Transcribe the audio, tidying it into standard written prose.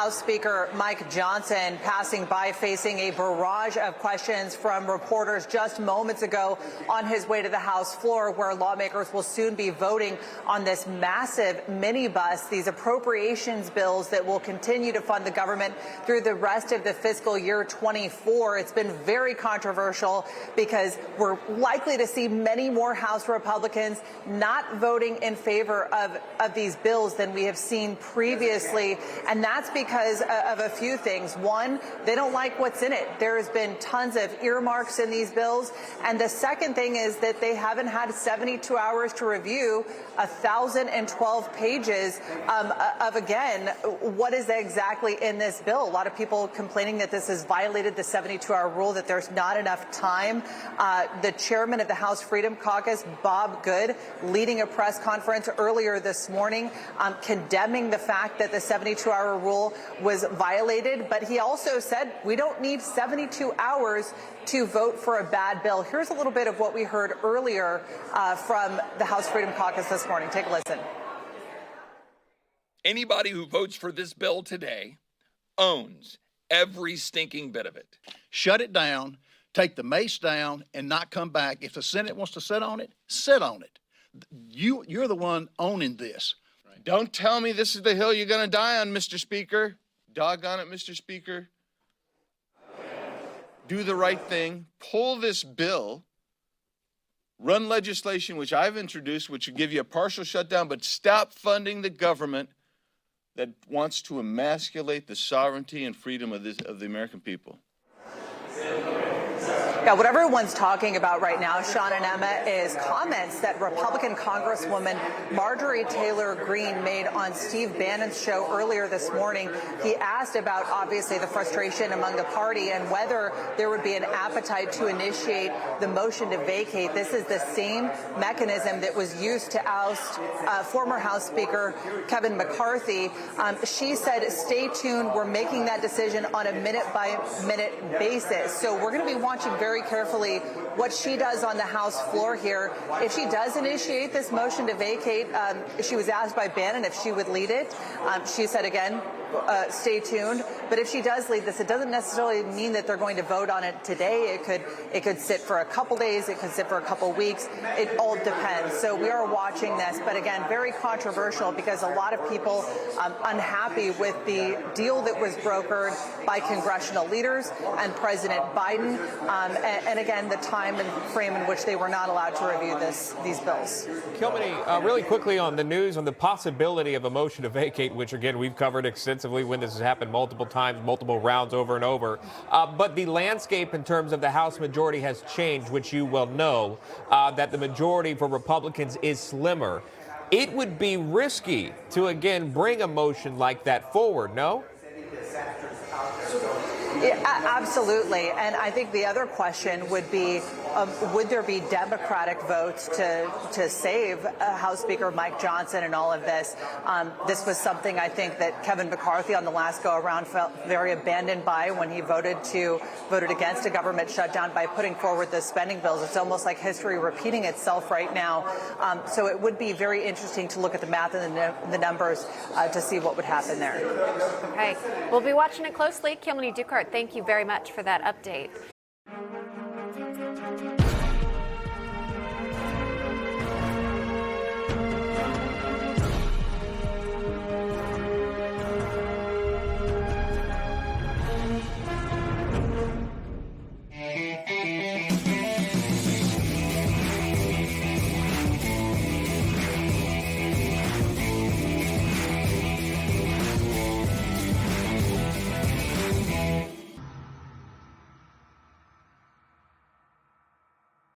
House Speaker Mike Johnson passing by, facing a barrage of questions from reporters just moments ago on his way to the House floor, where lawmakers will soon be voting on this massive minibus, these appropriations bills that will continue to fund the government through the rest of the fiscal year 24. It's been very controversial because we're likely to see many more House Republicans not voting in favor of these bills than we have seen previously. And that's because of a few things. One, they don't like what's in it. There has been tons of earmarks in these bills. And the second thing is that they haven't had 72 hours to review 1,012 pages of, again, what is exactly in this bill. A lot of people complaining that this has violated the 72-hour rule, that there's not enough time. The chairman of the House Freedom Caucus, Bob Good, leading a press conference earlier this morning, condemning the fact that the 72-hour rule was violated. But he also said we don't need 72 hours to vote for a bad bill. Here's a little bit of what we heard earlier from the House Freedom Caucus this morning. Take a listen. Anybody who votes for this bill today owns every stinking bit of it. Shut it down, take the mace down, and not come back. If the Senate wants to sit on it, sit on it. You're the one owning this. Right. Don't tell me this is the hill you're going to die on, Mr. Speaker. Doggone it, Mr. Speaker. Do the right thing. Pull this bill. Run legislation, which I've introduced, which would give you a partial shutdown, but stop funding the government that wants to emasculate the sovereignty and freedom of the American people. Yeah, what everyone's talking about right now, Sean and Emma, is comments that Republican Congresswoman Marjorie Taylor Greene made on Steve Bannon's show earlier this morning. He asked about, obviously, the frustration among the party and whether there would be an appetite to initiate the motion to vacate. This is the same mechanism that was used to oust former House Speaker Kevin McCarthy. She said, stay tuned. We're making that decision on a minute-by-minute basis. So we're going to be watching very carefully what she does on the House floor here. If she does initiate this motion to vacate, she was asked by Bannon if she would lead it. She said, again, stay tuned. But if she does lead this, it doesn't necessarily mean that they're going to vote on it today. It could sit for a couple days. It could sit for a couple weeks. It all depends. So we are watching this. But again, very controversial because a lot of people unhappy with the deal that was brokered by congressional leaders and President Biden. And again, the time and frame in which they were not allowed to review these bills. Kilmeny, really quickly on the news on the possibility of a motion to vacate, which again we've covered extensively when this has happened multiple times, multiple rounds over and over. But the landscape in terms of the House majority has changed, which you well know, that the majority for Republicans is slimmer. It would be risky to again bring a motion like that forward, no? Yeah, absolutely. And I think the other question would be, would there be Democratic votes to save House Speaker Mike Johnson and all of this? This was something I think that Kevin McCarthy on the last go-around felt very abandoned by when he voted against a government shutdown by putting forward the spending bills. It's almost like history repeating itself right now. So it would be very interesting to look at the math and the numbers to see what would happen there. Okay. We'll be watching it closely. Kilmeny Duchardt, thank you very much for that update.